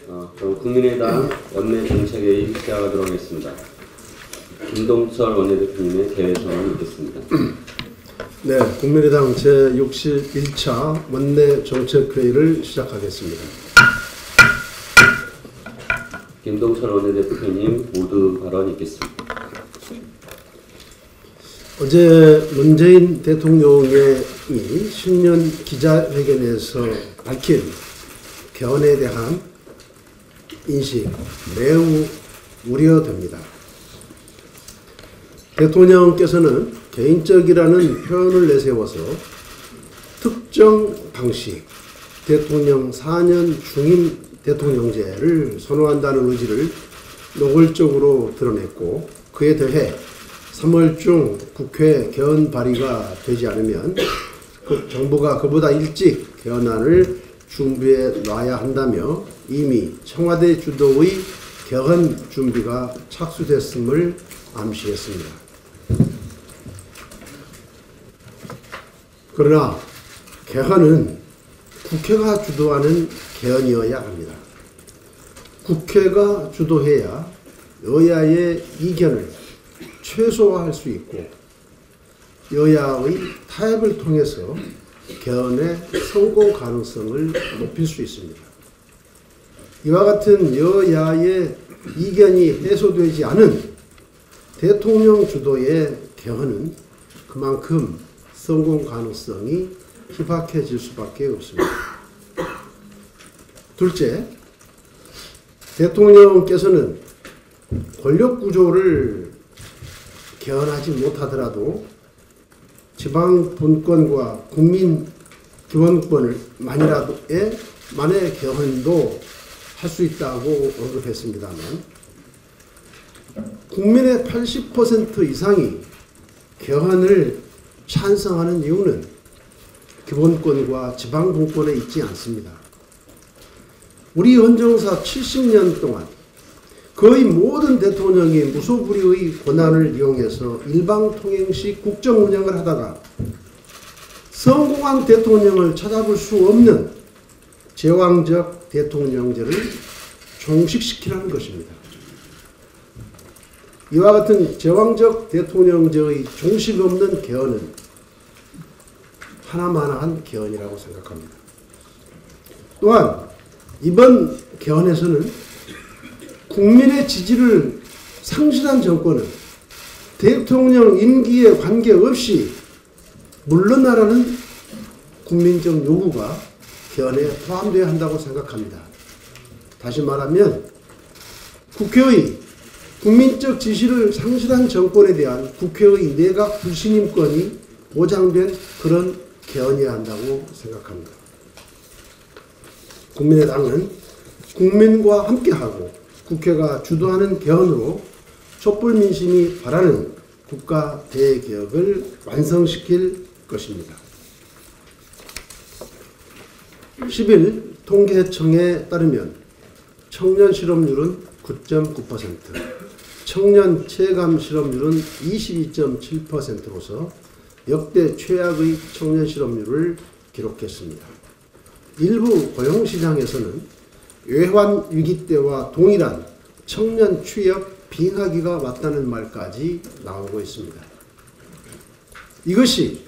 그럼 국민의당 원내정책회의 시작하도록 하겠습니다. 김동철 원내대표님의 개회선언을 읽겠습니다. 네, 국민의당 제61차 원내정책회의를 시작하겠습니다. 김동철 원내대표님 모두 발언 있겠습니다. 어제 문재인 대통령의 신년 기자회견에서 밝힌 개헌에 대한 인식 매우 우려됩니다. 대통령께서는 개인적이라는 표현을 내세워서 특정 방식 대통령 4년 중임 대통령제를 선호한다는 의지를 노골적으로 드러냈고, 그에 더해 3월 중 국회 개헌 발의가 되지 않으면 정부가 그보다 일찍 개헌안을 준비해 놔야 한다며 이미 청와대 주도의 개헌 준비가 착수됐음을 암시했습니다. 그러나 개헌은 국회가 주도하는 개헌이어야 합니다. 국회가 주도해야 여야의 이견을 최소화할 수 있고 여야의 타협을 통해서 개헌의 성공 가능성을 높일 수 있습니다. 이와 같은 여야의 이견이 해소되지 않은 대통령 주도의 개헌은 그만큼 성공 가능성이 희박해질 수밖에 없습니다. 둘째, 대통령께서는 권력 구조를 개헌하지 못하더라도 지방 분권과 국민 기본권을 만의 개헌도 할 수 있다고 언급했습니다만, 국민의 80% 이상이 개헌을 찬성하는 이유는 기본권과 지방 분권에 있지 않습니다. 우리 헌정사 70년 동안 거의 모든 대통령이 무소불위의 권한을 이용해서 일방통행식 국정 운영을 하다가 성공한 대통령을 찾아볼 수 없는 제왕적 대통령제를 종식시키라는 것입니다. 이와 같은 제왕적 대통령제의 종식 없는 개헌은 하나만한 개헌이라고 생각합니다. 또한 이번 개헌에서는 국민의 지지를 상실한 정권은 대통령 임기에 관계없이 물러나라는 국민적 요구가 개헌에 포함되어야 한다고 생각합니다. 다시 말하면 국회의 국민적 지시를 상실한 정권에 대한 국회의 내각 불신임권이 보장된 그런 개헌이어야 한다고 생각합니다. 국민의당은 국민과 함께하고 국회가 주도하는 개헌으로 촛불 민심이 바라는 국가 대개혁을 완성시킬 것입니다. 10일 통계청에 따르면 청년 실업률은 9.9%, 청년 체감 실업률은 22.7%로서 역대 최악의 청년 실업률을 기록했습니다. 일부 고용시장에서는 외환 위기 때와 동일한 청년 취업 빙하기가 왔다는 말까지 나오고 있습니다. 이것이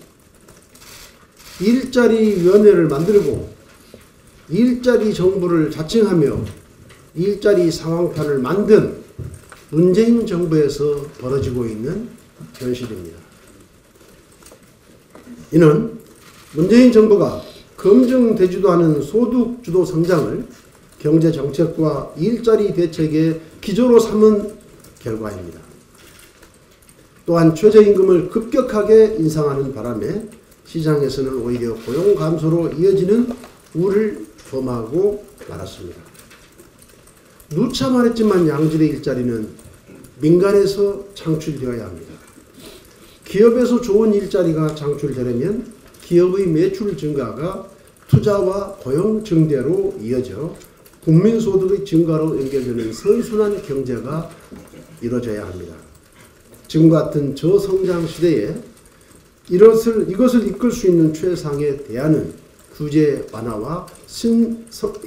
일자리위원회를 만들고 일자리 정부를 자칭하며 일자리 상황판을 만든 문재인 정부에서 벌어지고 있는 현실입니다. 이는 문재인 정부가 검증되지도 않은 소득주도 성장을 경제정책과 일자리 대책의 기조로 삼은 결과입니다. 또한 최저임금을 급격하게 인상하는 바람에 시장에서는 오히려 고용 감소로 이어지는 우를 범하고 말았습니다. 누차 말했지만 양질의 일자리는 민간에서 창출되어야 합니다. 기업에서 좋은 일자리가 창출되려면 기업의 매출 증가가 투자와 고용 증대로 이어져 국민소득의 증가로 연결되는 선순환 경제가 이루어져야 합니다. 지금 같은 저성장 시대에 이것을 이끌 수 있는 최상의 대안은 규제 완화와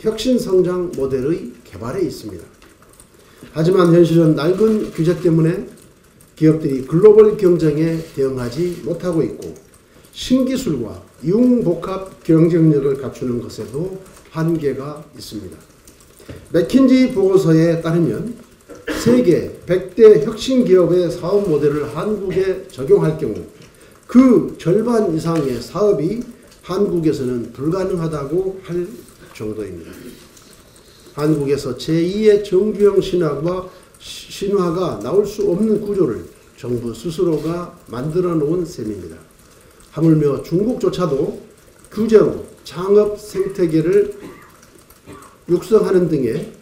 혁신 성장 모델의 개발에 있습니다. 하지만 현실은 낡은 규제 때문에 기업들이 글로벌 경쟁에 대응하지 못하고 있고 신기술과 융복합 경쟁력을 갖추는 것에도 한계가 있습니다. 맥킨지 보고서에 따르면 세계 100대 혁신 기업의 사업 모델을 한국에 적용할 경우 그 절반 이상의 사업이 한국에서는 불가능하다고 할 정도입니다. 한국에서 제2의 정규형 신화가 나올 수 없는 구조를 정부 스스로가 만들어 놓은 셈입니다. 하물며 중국조차도 규제로 창업 생태계를 육성하는 등의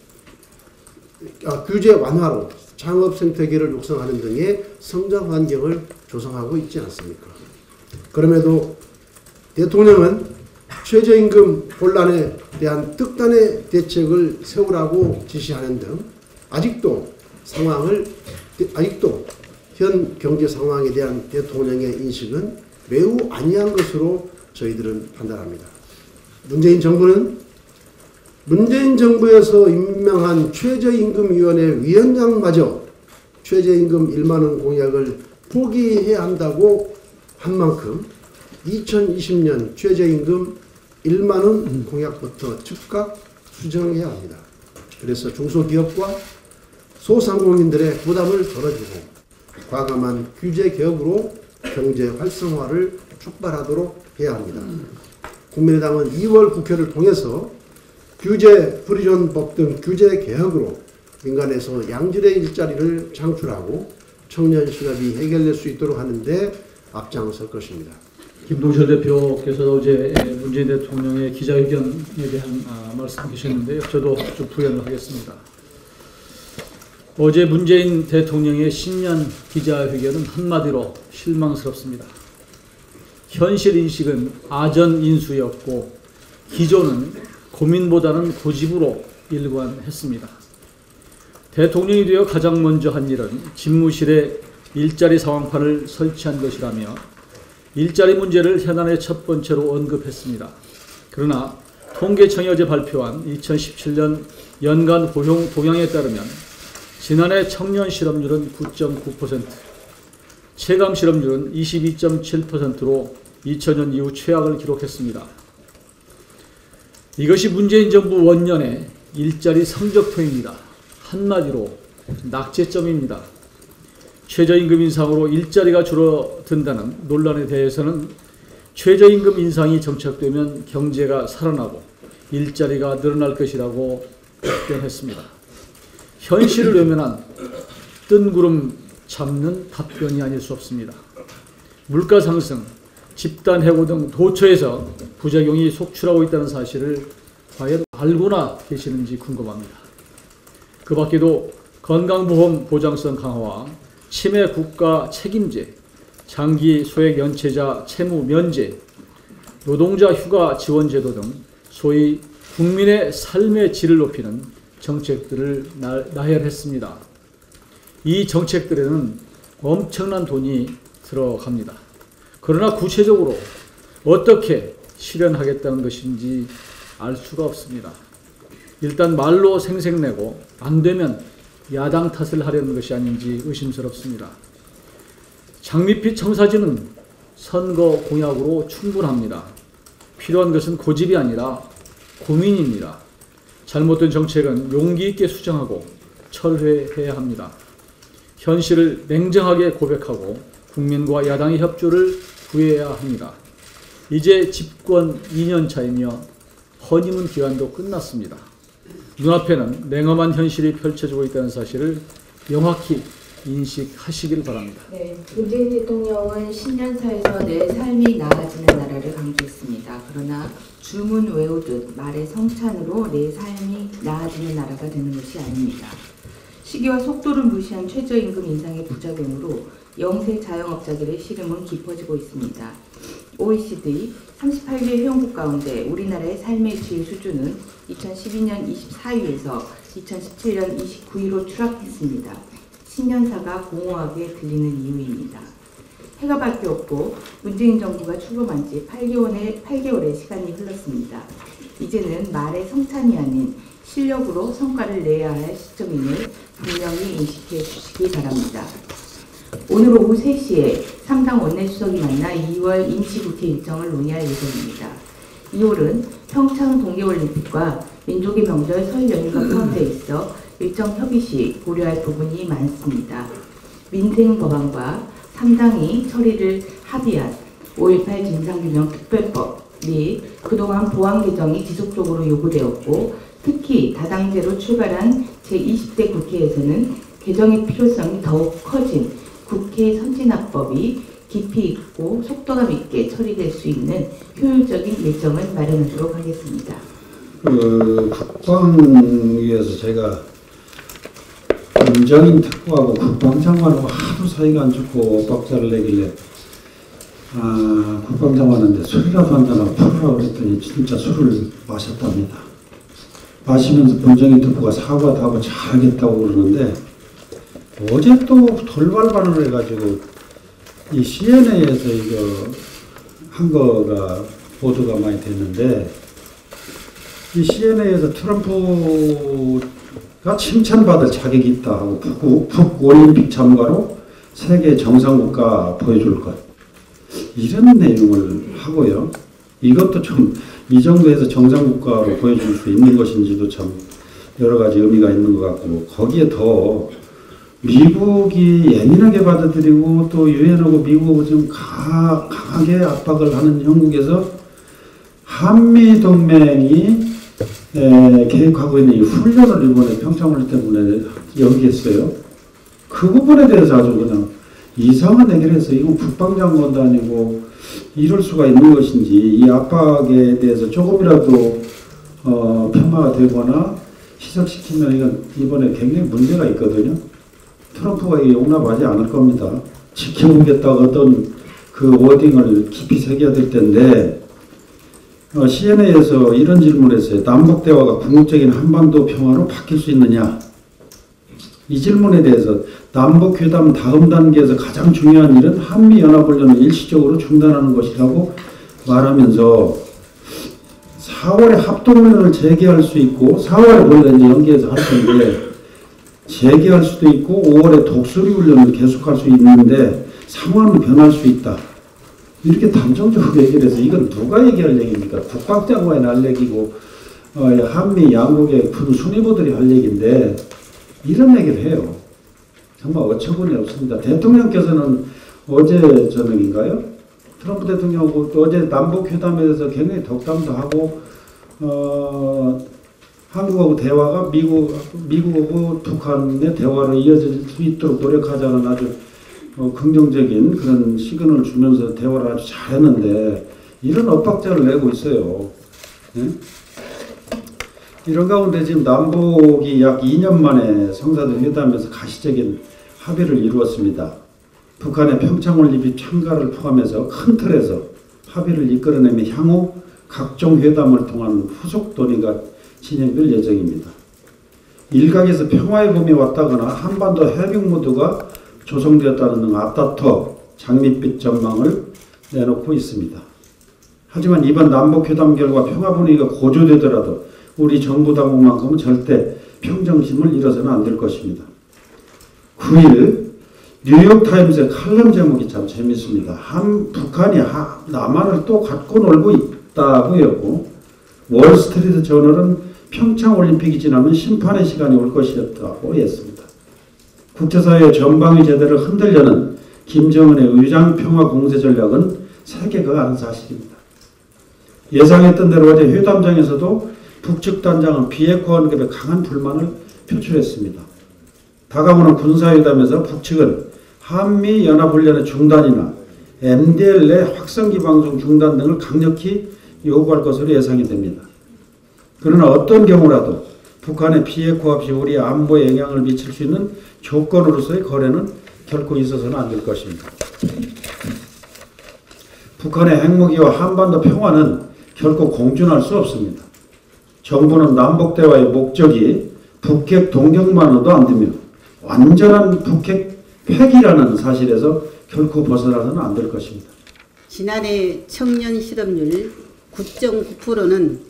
규제 완화로 창업 생태계를 육성하는 등의 성장 환경을 조성하고 있지 않습니까? 그럼에도 대통령은 최저임금 혼란에 대한 특단의 대책을 세우라고 지시하는 등 아직도 현 경제 상황에 대한 대통령의 인식은 매우 안이한 것으로 저희들은 판단합니다. 문재인 정부에서 임명한 최저임금위원회 위원장마저 최저임금 1만원 공약을 포기해야 한다고 한 만큼 2020년 최저임금 1만원 공약부터 즉각 수정해야 합니다. 그래서 중소기업과 소상공인들의 부담을 덜어주고 과감한 규제 개혁으로 경제 활성화를 촉발하도록 해야 합니다. 국민의당은 2월 국회를 통해서 규제 프리존법 등 규제 개혁으로 민간에서 양질의 일자리를 창출하고 청년 실업이 해결될 수 있도록 하는데 앞장설 것입니다. 김동철 대표께서 어제 문재인 대통령의 기자회견에 대한 말씀 주셨는데요. 저도 좀 부연을 하겠습니다. 어제 문재인 대통령의 신년 기자회견은 한마디로 실망스럽습니다. 현실 인식은 아전인수였고 기조는 고민보다는 고집으로 일관했습니다. 대통령이 되어 가장 먼저 한 일은 집무실에 일자리 상황판을 설치한 것이라며 일자리 문제를 현안의 첫 번째로 언급했습니다. 그러나 통계청이 어제 발표한 2017년 연간 고용 동향에 따르면 지난해 청년 실업률은 9.9%, 체감 실업률은 22.7%로 2000년 이후 최악을 기록했습니다. 이것이 문재인 정부 원년의 일자리 성적표입니다. 한마디로 낙제점입니다. 최저임금 인상으로 일자리가 줄어든다는 논란에 대해서는 최저임금 인상이 정착되면 경제가 살아나고 일자리가 늘어날 것이라고 답변했습니다. 현실을 외면한 뜬구름 잡는 답변이 아닐 수 없습니다. 물가 상승, 집단 해고 등 도처에서 부작용이 속출하고 있다는 사실을 과연 알고나 계시는지 궁금합니다. 그 밖에도 건강보험 보장성 강화와 치매 국가 책임제, 장기 소액 연체자 채무 면제, 노동자 휴가 지원제도 등 소위 국민의 삶의 질을 높이는 정책들을 나열했습니다. 이 정책들에는 엄청난 돈이 들어갑니다. 그러나 구체적으로 어떻게 실현하겠다는 것인지 알 수가 없습니다. 일단 말로 생색내고 안 되면 야당 탓을 하려는 것이 아닌지 의심스럽습니다. 장밋빛 청사진은 선거 공약으로 충분합니다. 필요한 것은 고집이 아니라 고민입니다. 잘못된 정책은 용기 있게 수정하고 철회해야 합니다. 현실을 냉정하게 고백하고 국민과 야당의 협조를 구해야 합니다. 이제 집권 2년 차이며 허니문 기간도 끝났습니다. 눈앞에는 냉엄한 현실이 펼쳐지고 있다는 사실을 명확히 인식하시길 바랍니다. 네, 문재인 대통령은 신년사에서 내 삶이 나아지는 나라를 강조했습니다. 그러나 주문 외우듯 말의 성찬으로 내 삶이 나아지는 나라가 되는 것이 아닙니다. 시기와 속도를 무시한 최저임금 인상의 부작용으로 영세 자영업자들의 시름은 깊어지고 있습니다. OECD 38개 회원국 가운데 우리나라의 삶의 질 수준은 2012년 24위에서 2017년 29위로 추락했습니다. 신년사가 공허하게 들리는 이유입니다. 해가 바뀌었고 문재인 정부가 출범한 지 8개월의 시간이 흘렀습니다. 이제는 말의 성찬이 아닌 실력으로 성과를 내야 할 시점임을 분명히 인식해 주시기 바랍니다. 오늘 오후 3시에 3당 원내수석이 만나 2월 임시국회 일정을 논의할 예정입니다. 2월은 평창 동계올림픽과 민족의 명절 설 연휴가 포함되어 있어 일정 협의 시 고려할 부분이 많습니다. 민생 법안과 3당이 처리를 합의한 5.18 진상규명 특별법 및 그동안 보안 개정이 지속적으로 요구되었고 특히 다당제로 출발한 제20대 국회에서는 개정의 필요성이 더욱 커진 국회 선진화법이 깊이 있고 속도감 있게 처리될 수 있는 효율적인 일정을 마련하도록 하겠습니다. 국방위에서 제가 김정인 특보하고 국방장관하고 하도 사이가 안 좋고 엇박자를 내길래 국방장관한테 술이라도 한잔하고 풀으라고 그랬더니 진짜 술을 마셨답니다. 마시면서 김정인 특보가 사과도 하고 잘하겠다고 그러는데 어제 또 돌발 발언을 해가지고 이 CNA에서 이거 한 거가 보도가 많이 됐는데 이 CNA에서 트럼프가 칭찬받을 자격이 있다 하고 북올림픽 참가로 세계 정상국가 보여줄 것 이런 내용을 하고요. 이것도 좀 이 정도에서 정상국가로 보여줄 수 있는 것인지도 참 여러 가지 의미가 있는 것 같고 거기에 더 미국이 예민하게 받아들이고 또 유엔하고 미국하고 좀 강하게 압박을 하는 형국에서 한미동맹이 계획하고 있는 이 훈련을 이번에 평창훈련 때문에 연기했어요. 그 부분에 대해서 아주 그냥 이상한 얘기를 해서 이건 국방장관도 아니고 이럴 수가 있는 것인지 이 압박에 대해서 조금이라도 폄하가 되거나 희석시키면 이건 이번에 굉장히 문제가 있거든요. 트럼프가 이게 용납하지 않을 겁니다. 지켜보겠다고 어떤 그 워딩을 깊이 새겨야 될 텐데 CNA에서 이런 질문을 했어요. 남북대화가 궁극적인 한반도 평화로 바뀔 수 있느냐. 이 질문에 대해서 남북회담 다음 단계에서 가장 중요한 일은 한미연합훈련을 일시적으로 중단하는 것이라고 말하면서 4월에 합동훈련을 재개할 수 있고 4월에 원래 이제 연기해서 할 텐데 재개할 수도 있고 5월에 독수리 훈련을 계속할 수 있는데 상황은 변할 수 있다. 이렇게 단정적으로 얘기를 해서 이건 누가 얘기할 얘기입니까? 국방장관이 할 얘기고 한미 양국의 큰 수뇌부들이 할 얘기인데 이런 얘기를 해요. 정말 어처구니 없습니다. 대통령께서는 어제 저녁인가요? 트럼프 대통령하고 어제 남북회담에 대해서 굉장히 덕담도 하고 한국하고 대화가 미국하고 북한의 대화로 이어질 수 있도록 노력하자는 아주 긍정적인 그런 시그널을 주면서 대화를 아주 잘했는데 이런 엇박자를 내고 있어요. 네? 이런 가운데 지금 남북이 약 2년 만에 성사된 회담에서 가시적인 합의를 이루었습니다. 북한의 평창올림픽 참가를 포함해서 큰 틀에서 합의를 이끌어내며 향후 각종 회담을 통한 후속 논의가 진행될 예정입니다. 일각에서 평화의 봄이 왔다거나 한반도 해빙 모드가 조성되었다는 등 앞다퉈 장밋빛 전망을 내놓고 있습니다. 하지만 이번 남북회담 결과 평화 분위기가 고조되더라도 우리 정부 당국만큼은 절대 평정심을 잃어서는 안 될 것입니다. 9일 뉴욕타임스의 칼럼 제목이 참 재밌습니다. 북한이 남한을 또 갖고 놀고 있다고요. 월스트리트 저널은 평창올림픽이 지나면 심판의 시간이 올 것이었다고 했습니다. 국제사회의 전방위 제대를 흔들려는 김정은의 의장평화 공세 전략은 세계가 아는 사실입니다. 예상했던 대로 어제 회담장에서도 북측 단장은 비핵화 언급에 강한 불만을 표출했습니다. 다가오는 군사회담에서 북측은 한미연합훈련의 중단이나 MDL 내 확성기 방송 중단 등을 강력히 요구할 것으로 예상이 됩니다. 그러나 어떤 경우라도 북한의 비핵화 없이 우리 안보에 영향을 미칠 수 있는 조건으로서의 거래는 결코 있어서는 안 될 것입니다. 북한의 핵무기와 한반도 평화는 결코 공존할 수 없습니다. 정부는 남북대화의 목적이 북핵 동결만으로도 안 되며 완전한 북핵 폐기라는 사실에서 결코 벗어나서는 안 될 것입니다. 지난해 청년 실업률 9.9%는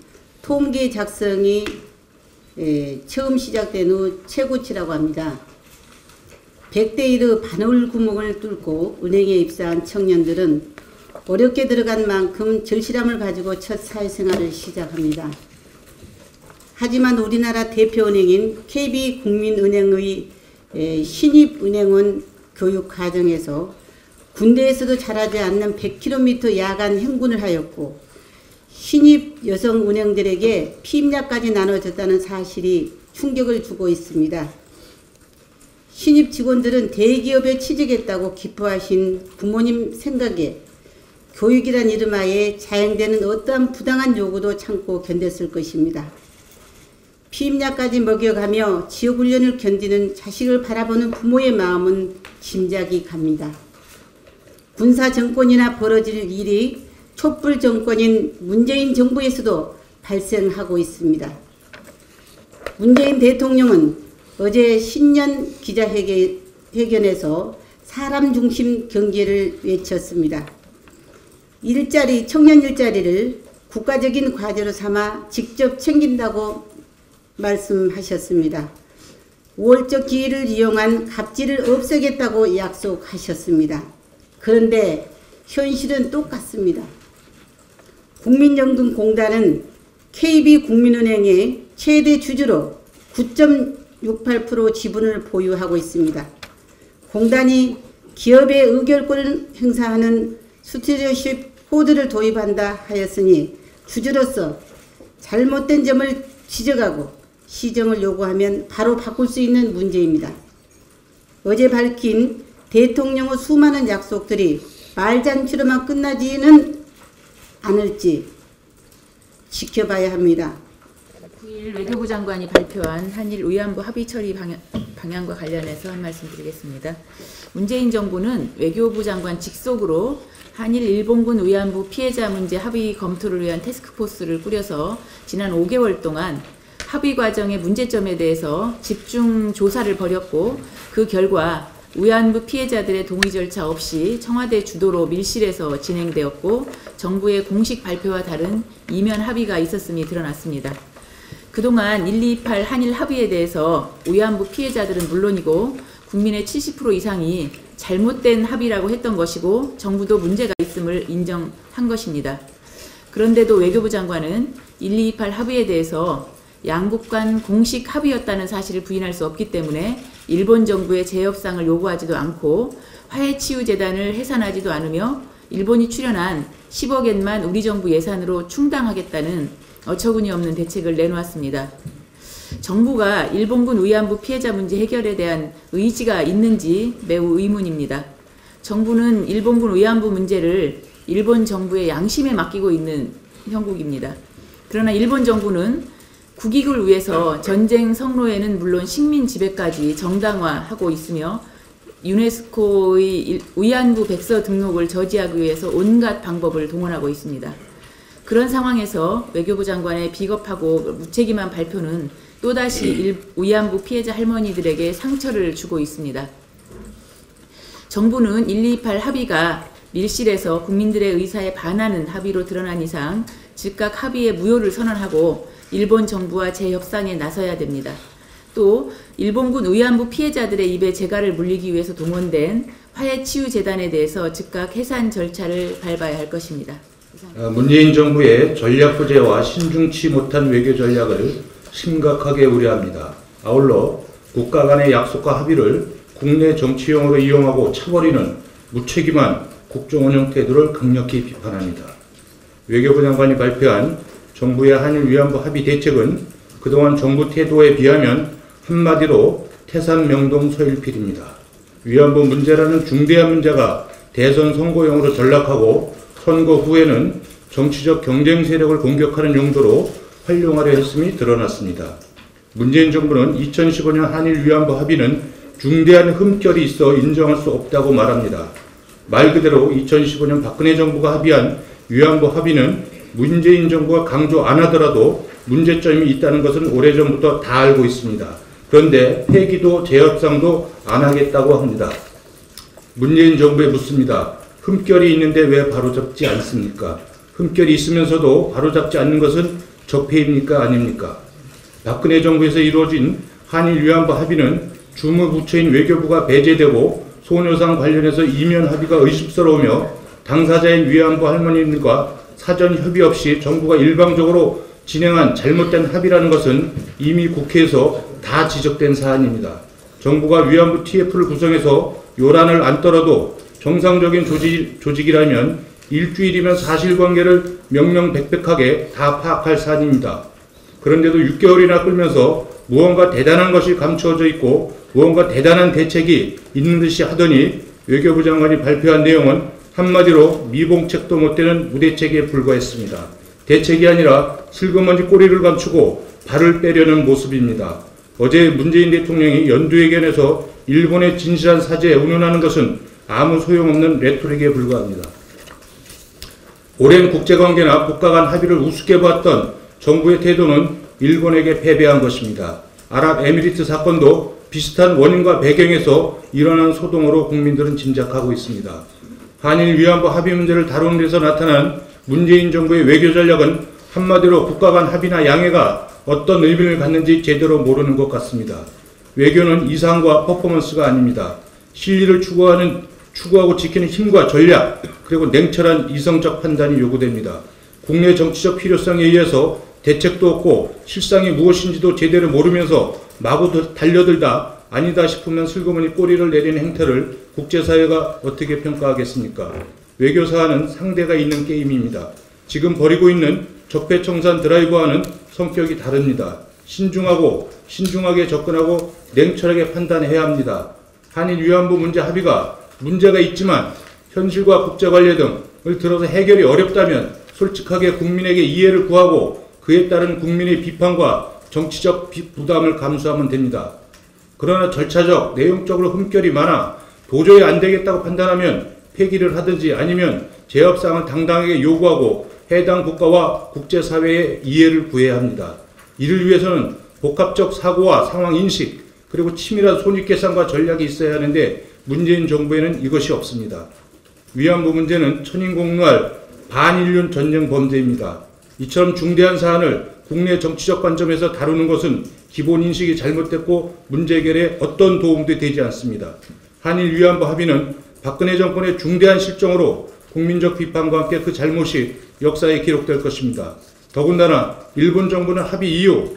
통계 작성이 처음 시작된 후 최고치라고 합니다. 100대 1의 바늘 구멍을 뚫고 은행에 입사한 청년들은 어렵게 들어간 만큼 절실함을 가지고 첫 사회생활을 시작합니다. 하지만 우리나라 대표은행인 KB국민은행의 신입은행원 교육과정에서 군대에서도 잘하지 않는 100km 야간 행군을 하였고 신입 여성 은행들에게 피임약까지 나눠졌다는 사실이 충격을 주고 있습니다. 신입 직원들은 대기업에 취직했다고 기뻐하신 부모님 생각에 교육이란 이름하에 자행되는 어떠한 부당한 요구도 참고 견뎠을 것입니다. 피임약까지 먹여가며 지역훈련을 견디는 자식을 바라보는 부모의 마음은 짐작이 갑니다. 군사 정권이나 벌어질 일이 촛불 정권인 문재인 정부에서도 발생하고 있습니다. 문재인 대통령은 어제 신년 기자회견에서 사람 중심 경제를 외쳤습니다. 청년 일자리를 국가적인 과제로 삼아 직접 챙긴다고 말씀하셨습니다. 우월적 기회를 이용한 갑질을 없애겠다고 약속하셨습니다. 그런데 현실은 똑같습니다. 국민연금공단은 KB국민은행의 최대 주주로 9.68% 지분을 보유하고 있습니다. 공단이 기업의 의결권을 행사하는 스튜어디십 코드를 도입한다 하였으니 주주로서 잘못된 점을 지적하고 시정을 요구하면 바로 바꿀 수 있는 문제입니다. 어제 밝힌 대통령의 수많은 약속들이 말잔치로만 끝나지는 않을지 지켜봐야 합니다. 9일 외교부 장관이 발표한 한일 위안부 합의 처리 방향과 관련해서 한 말씀 드리겠습니다. 문재인 정부는 외교부 장관 직속으로 한일 일본군 위안부 피해자 문제 합의 검토를 위한 태스크포스를 꾸려서 지난 5개월 동안 합의 과정의 문제점에 대해서 집중 조사를 벌였고 그 결과 위안부 피해자들의 동의 절차 없이 청와대 주도로 밀실에서 진행되었고 정부의 공식 발표와 다른 이면 합의가 있었음이 드러났습니다. 그동안 128 한일 합의에 대해서 위안부 피해자들은 물론이고 국민의 70% 이상이 잘못된 합의라고 했던 것이고 정부도 문제가 있음을 인정한 것입니다. 그런데도 외교부 장관은 128 합의에 대해서 양국 간 공식 합의였다는 사실을 부인할 수 없기 때문에 일본 정부의 재협상을 요구하지도 않고 화해치유재단을 해산하지도 않으며 일본이 출연한 10억 엔만 우리 정부 예산으로 충당하겠다는 어처구니 없는 대책을 내놓았습니다. 정부가 일본군 위안부 피해자 문제 해결에 대한 의지가 있는지 매우 의문입니다. 정부는 일본군 위안부 문제를 일본 정부의 양심에 맡기고 있는 형국입니다. 그러나 일본 정부는 국익을 위해서 전쟁 성노예는 물론 식민 지배까지 정당화하고 있으며 유네스코의 위안부 백서 등록을 저지하기 위해서 온갖 방법을 동원하고 있습니다. 그런 상황에서 외교부 장관의 비겁하고 무책임한 발표는 또다시 위안부 피해자 할머니들에게 상처를 주고 있습니다. 정부는 128 합의가 밀실에서 국민들의 의사에 반하는 합의로 드러난 이상 즉각 합의의 무효를 선언하고 일본 정부와 재협상에 나서야 됩니다. 또 일본군 위안부 피해자들의 입에 재갈을 물리기 위해서 동원된 화해치유재단에 대해서 즉각 해산 절차를 밟아야 할 것입니다. 문재인 정부의 전략 부재와 신중치 못한 외교 전략을 심각하게 우려합니다. 아울러 국가 간의 약속과 합의를 국내 정치용으로 이용하고 차버리는 무책임한 국정운영 태도를 강력히 비판합니다. 외교부 장관이 발표한 정부의 한일 위안부 합의 대책은 그동안 정부 태도에 비하면 한마디로 태산명동서일필입니다. 위안부 문제라는 중대한 문제가 대선 선거용으로 전락하고 선거 후에는 정치적 경쟁 세력을 공격하는 용도로 활용하려 했음이 드러났습니다. 문재인 정부는 2015년 한일 위안부 합의는 중대한 흠결이 있어 인정할 수 없다고 말합니다. 말 그대로 2015년 박근혜 정부가 합의한 위안부 합의는 문재인 정부가 강조 안 하더라도 문제점이 있다는 것은 오래전부터 다 알고 있습니다. 그런데 회기도 재협상도 안 하겠다고 합니다. 문재인 정부에 묻습니다. 흠결이 있는데 왜 바로잡지 않습니까? 흠결이 있으면서도 바로잡지 않는 것은 적폐입니까? 아닙니까? 박근혜 정부에서 이루어진 한일 위안부 합의는 주무부처인 외교부가 배제되고 소녀상 관련해서 이면 합의가 의심스러우며 당사자인 위안부 할머니들과 사전 협의 없이 정부가 일방적으로 진행한 잘못된 합의라는 것은 이미 국회에서 다 지적된 사안입니다. 정부가 위안부 TF를 구성해서 요란을 안 떨어도 정상적인 조직이라면 일주일이면 사실관계를 명명백백하게 다 파악할 사안입니다. 그런데도 6개월이나 끌면서 무언가 대단한 것이 감추어져 있고 무언가 대단한 대책이 있는 듯이 하더니 외교부 장관이 발표한 내용은 한마디로 미봉책도 못 되는 무대책에 불과했습니다. 대책이 아니라 슬그머니 꼬리를 감추고 발을 빼려는 모습입니다. 어제 문재인 대통령이 연두회견에서 일본의 진실한 사죄에 운운하는 것은 아무 소용없는 레토릭에 불과합니다. 오랜 국제관계나 국가 간 합의를 우습게 봤던 정부의 태도는 일본에게 패배한 것입니다. 아랍에미리트 사건도 비슷한 원인과 배경에서 일어난 소동으로 국민들은 짐작하고 있습니다. 한일 위안부 합의 문제를 다루는 데서 나타난 문재인 정부의 외교 전략은 한마디로 국가 간 합의나 양해가 어떤 의미를 갖는지 제대로 모르는 것 같습니다. 외교는 이상과 퍼포먼스가 아닙니다. 실리를 추구하고 지키는 힘과 전략, 그리고 냉철한 이성적 판단이 요구됩니다. 국내 정치적 필요성에 의해서 대책도 없고 실상이 무엇인지도 제대로 모르면서 마구 달려들다 아니다 싶으면 슬그머니 꼬리를 내리는 행태를 국제사회가 어떻게 평가하겠습니까? 외교사안은 상대가 있는 게임입니다. 지금 벌이고 있는 적폐청산 드라이브와는 성격이 다릅니다. 신중하게 접근하고 냉철하게 판단해야 합니다. 한일 위안부 문제 합의가 문제가 있지만 현실과 국제관계 등을 들어서 해결이 어렵다면 솔직하게 국민에게 이해를 구하고 그에 따른 국민의 비판과 정치적 부담을 감수하면 됩니다. 그러나 절차적, 내용적으로 흠결이 많아 도저히 안 되겠다고 판단하면 폐기를 하든지 아니면 재협상을 당당하게 요구하고 해당 국가와 국제사회의 이해를 구해야 합니다. 이를 위해서는 복합적 사고와 상황 인식, 그리고 치밀한 손익계산과 전략이 있어야 하는데 문재인 정부에는 이것이 없습니다. 위안부 문제는 천인공노할 반인륜 전쟁 범죄입니다. 이처럼 중대한 사안을 국내 정치적 관점에서 다루는 것은 기본 인식이 잘못됐고 문제 해결에 어떤 도움도 되지 않습니다. 한일 위안부 합의는 박근혜 정권의 중대한 실정으로 국민적 비판과 함께 그 잘못이 역사에 기록될 것입니다. 더군다나 일본 정부는 합의 이후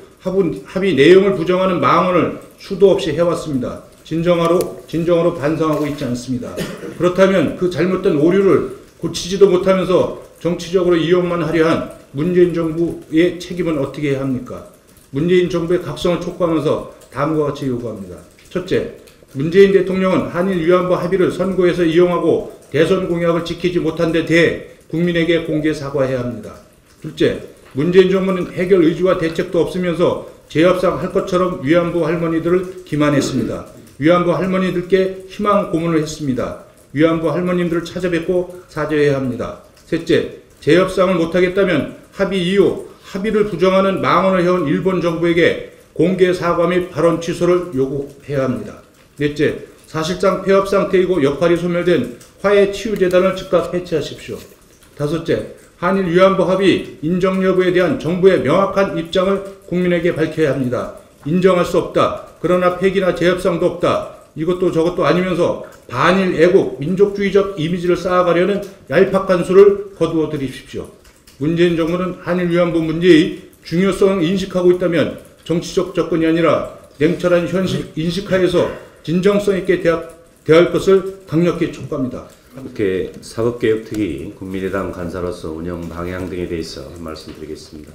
합의 내용을 부정하는 망언을 수도 없이 해왔습니다. 진정으로 반성하고 있지 않습니다. 그렇다면 그 잘못된 오류를 고치지도 못하면서 정치적으로 이용만 하려 한 문재인 정부의 책임은 어떻게 해야 합니까? 문재인 정부의 각성을 촉구하면서 다음과 같이 요구합니다. 첫째, 문재인 대통령은 한일 위안부 합의를 선거에서 이용하고 대선 공약을 지키지 못한 데 대해 국민에게 공개 사과해야 합니다. 둘째, 문재인 정부는 해결 의지와 대책도 없으면서 재협상 할 것처럼 위안부 할머니들을 기만했습니다. 위안부 할머니들께 희망 고문을 했습니다. 위안부 할머님들을 찾아뵙고 사죄해야 합니다. 셋째, 재협상을 못하겠다면 합의 이후 합의를 부정하는 망언을 해온 일본 정부에게 공개 사과 및 발언 취소를 요구해야 합니다. 넷째, 사실상 폐업 상태이고 역할이 소멸된 화해치유재단을 즉각 해체하십시오. 다섯째, 한일 위안부 합의 인정 여부에 대한 정부의 명확한 입장을 국민에게 밝혀야 합니다. 인정할 수 없다. 그러나 폐기나 재협상도 없다. 이것도 저것도 아니면서 반일 애국 민족주의적 이미지를 쌓아가려는 얄팍한 수를 거두어 드리십시오. 문재인 정부는 한일 위안부 문제의 중요성을 인식하고 있다면 정치적 접근이 아니라 냉철한 현실 인식하에서 진정성 있게 대할 것을 강력히 촉구합니다. 국회 사법개혁특위 국민의당 간사로서 운영 방향 등에 대해서 말씀드리겠습니다.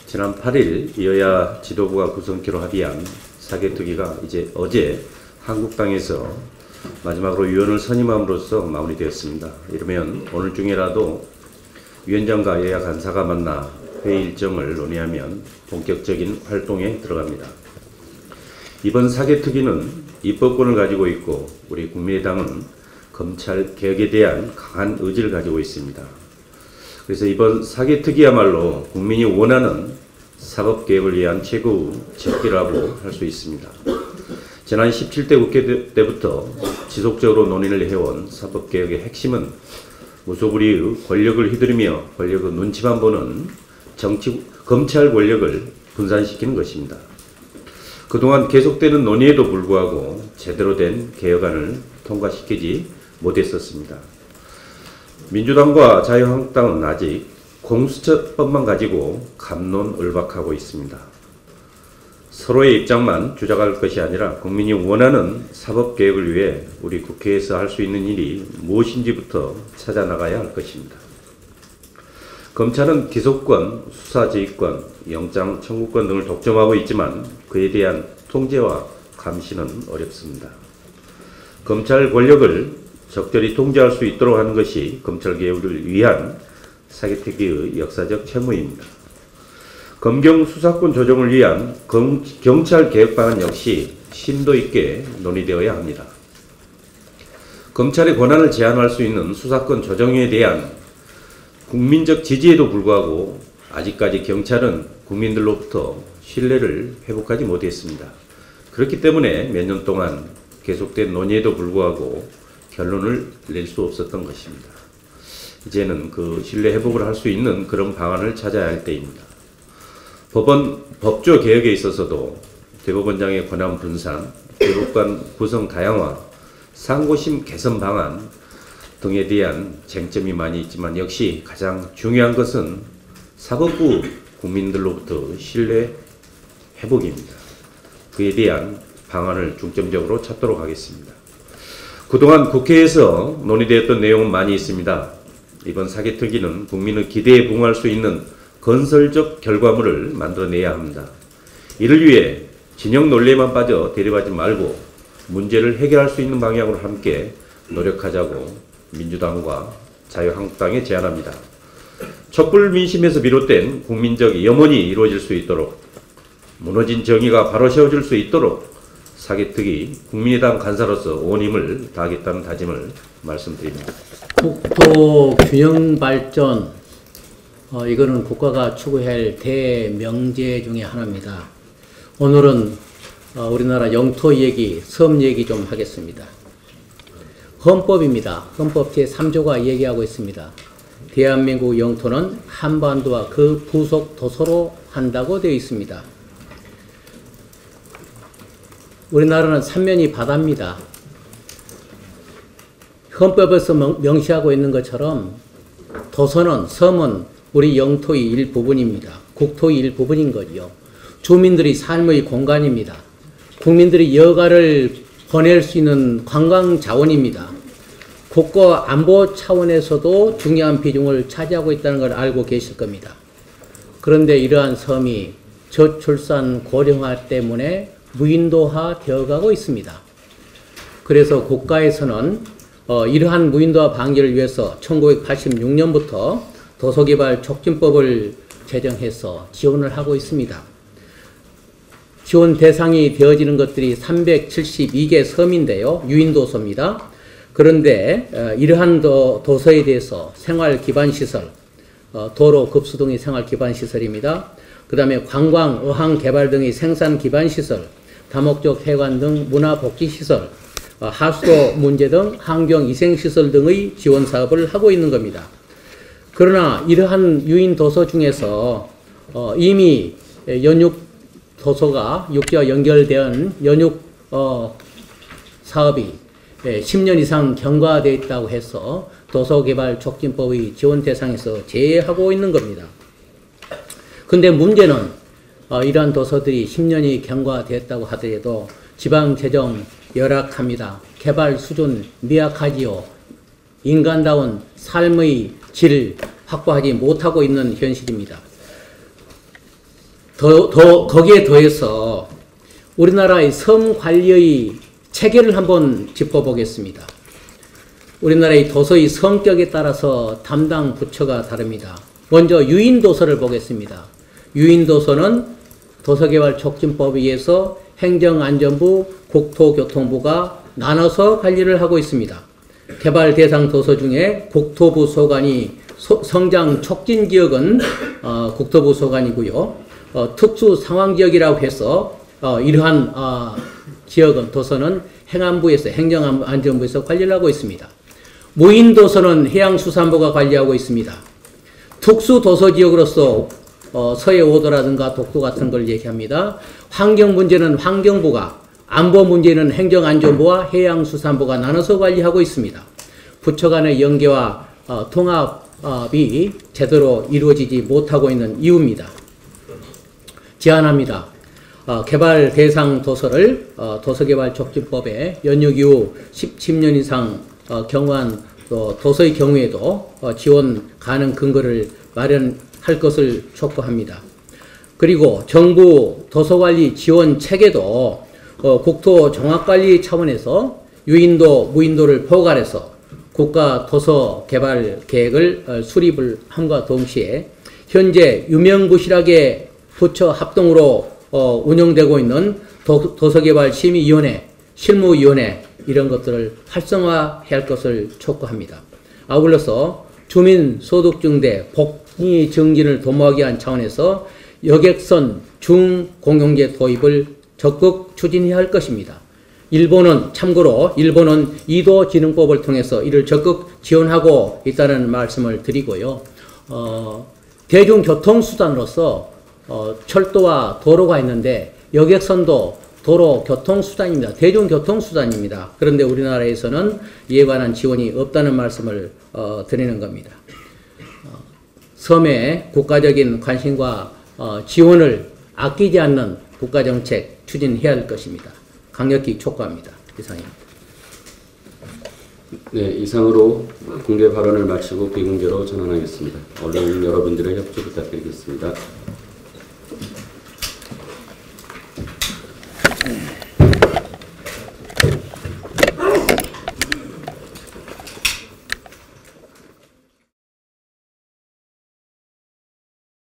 지난 8일 여야 지도부가 구성키로 합의한 사개특위가 어제 한국당에서 마지막으로 위원을 선임함으로써 마무리되었습니다. 이러면 오늘 중에라도 위원장과 여야 간사가 만나 회의 일정을 논의하면 본격적인 활동에 들어갑니다. 이번 사개특위는 입법권을 가지고 있고 우리 국민의당은 검찰 개혁에 대한 강한 의지를 가지고 있습니다. 그래서 이번 사개특위야말로 국민이 원하는 사법개혁을 위한 최고의 집기라고 할 수 있습니다. 지난 17대 국회 때부터 지속적으로 논의를 해온 사법개혁의 핵심은 무소불위의 권력을 휘두르며 권력의 눈치만 보는 검찰 권력을 분산시키는 것입니다. 그동안 계속되는 논의에도 불구하고 제대로 된 개혁안을 통과시키지 못했었습니다. 민주당과 자유한국당은 아직 공수처법만 가지고 갑론을박하고 있습니다. 서로의 입장만 주장할 것이 아니라 국민이 원하는 사법개혁을 위해 우리 국회에서 할 수 있는 일이 무엇인지부터 찾아나가야 할 것입니다. 검찰은 기소권, 수사지휘권, 영장 청구권 등을 독점하고 있지만 그에 대한 통제와 감시는 어렵습니다. 검찰 권력을 적절히 통제할 수 있도록 하는 것이 검찰개혁을 위한 사개특위의 역사적 책무입니다. 검경 수사권 조정을 위한 경찰 개혁 방안 역시 심도 있게 논의되어야 합니다. 검찰의 권한을 제한할 수 있는 수사권 조정에 대한 국민적 지지에도 불구하고 아직까지 경찰은 국민들로부터 신뢰를 회복하지 못했습니다. 그렇기 때문에 몇 년 동안 계속된 논의에도 불구하고 결론을 낼 수 없었던 것입니다. 이제는 그 신뢰 회복을 할 수 있는 그런 방안을 찾아야 할 때입니다. 법조 개혁에 있어서도 대법원장의 권한 분산, 대법관 구성 다양화, 상고심 개선 방안 등에 대한 쟁점이 많이 있지만 역시 가장 중요한 것은 사법부 국민들로부터 신뢰 회복입니다. 그에 대한 방안을 중점적으로 찾도록 하겠습니다. 그동안 국회에서 논의되었던 내용은 많이 있습니다. 이번 사개특위는 국민의 기대에 부응할 수 있는 건설적 결과물을 만들어내야 합니다. 이를 위해 진영 논리에만 빠져 대립하지 말고 문제를 해결할 수 있는 방향으로 함께 노력하자고 민주당과 자유한국당에 제안합니다. 촛불 민심에서 비롯된 국민적 염원이 이루어질 수 있도록 무너진 정의가 바로 세워질 수 있도록 사개특위 국민의당 간사로서 온 힘을 다하겠다는 다짐을 말씀드립니다. 국토 균형 발전, 이거는 국가가 추구할 대명제 중에 하나입니다. 오늘은 우리나라 영토 얘기, 섬 얘기 좀 하겠습니다. 헌법입니다. 헌법 제3조가 얘기하고 있습니다. 대한민국 영토는 한반도와 그 부속 도서로 한다고 되어 있습니다. 우리나라는 삼면이 바다입니다. 헌법에서 명시하고 있는 것처럼 도서는, 섬은 우리 영토의 일부분입니다. 국토의 일부분인 거죠. 주민들이 삶의 공간입니다. 국민들이 여가를 보낼 수 있는 관광 자원입니다. 국가 안보 차원에서도 중요한 비중을 차지하고 있다는 걸 알고 계실 겁니다. 그런데 이러한 섬이 저출산 고령화 때문에 무인도화 되어가고 있습니다. 그래서 국가에서는 이러한 무인도화 방지를 위해서 1986년부터 도서개발 촉진법을 제정해서 지원을 하고 있습니다. 지원 대상이 되어지는 것들이 372개 섬인데요. 유인도서입니다. 그런데 이러한 도서에 대해서 생활기반시설, 도로, 급수 등의 생활기반시설입니다. 그 다음에 관광, 어항 개발 등의 생산기반시설, 다목적 해관 등 문화복지시설, 하수도 문제 등 환경위생시설 등의 지원 사업을 하고 있는 겁니다. 그러나 이러한 유인 도서 중에서 이미 연육 도서가 육지와 연결된 연육 사업이 10년 이상 경과되어 있다고 해서 도서개발촉진법의 지원 대상에서 제외하고 있는 겁니다. 근데 문제는 이러한 도서들이 10년이 경과되었다고 하더라도 지방재정 열악합니다. 개발 수준 미약하지요. 인간다운 삶의 질 확보하지 못하고 있는 현실입니다. 거기에 더해서 우리나라의 섬 관리의 체계를 한번 짚어보겠습니다. 우리나라의 도서의 성격에 따라서 담당 부처가 다릅니다. 먼저 유인도서를 보겠습니다. 유인도서는 도서개발촉진법에 의해서 행정안전부, 국토교통부가 나눠서 관리를 하고 있습니다. 개발 대상 도서 중에 국토부 소관이 성장 촉진 지역은 국토부 소관이고요. 특수 상황 지역이라고 해서 이러한 지역은 도서는 행안부에서 행정안전부에서 관리를 하고 있습니다. 무인도서는 해양수산부가 관리하고 있습니다. 특수도서지역으로서 서해오도라든가 독도 같은 걸 얘기합니다. 환경문제는 환경부가, 안보문제는 행정안전부와 해양수산부가 나눠서 관리하고 있습니다. 부처 간의 연계와 통합이 제대로 이루어지지 못하고 있는 이유입니다. 제안합니다. 개발 대상 도서를 도서개발촉진법에 연육 이후 10년 이상 경과한 도서의 경우에도 지원 가능 근거를 마련할 것을 촉구합니다. 그리고 정부 도서관리 지원 체계도 국토 종합관리 차원에서 유인도, 무인도를 포괄해서 국가 도서 개발 계획을 수립을 함과 동시에 현재 유명무실하게 부처 합동으로 운영되고 있는 도서개발심의위원회, 실무위원회 이런 것들을 활성화해야 할 것을 촉구합니다. 아울러서 주민소득증대 복리 증진을 도모하기 위한 차원에서 여객선 중공용제 도입을 적극 추진해야 할 것입니다. 참고로 일본은 이도진흥법을 통해서 이를 적극 지원하고 있다는 말씀을 드리고요. 대중교통수단으로서 철도와 도로가 있는데 여객선도 도로 교통수단입니다. 대중교통수단입니다. 그런데 우리나라에서는 이에 관한 지원이 없다는 말씀을 드리는 겁니다. 섬에 국가적인 관심과 지원을 아끼지 않는 국가정책 추진해야 할 것입니다. 강력히 촉구합니다. 이상입니다. 네, 이상으로 공개 발언을 마치고 비공개로 전환하겠습니다. 언론 여러분들의 협조 부탁드리겠습니다.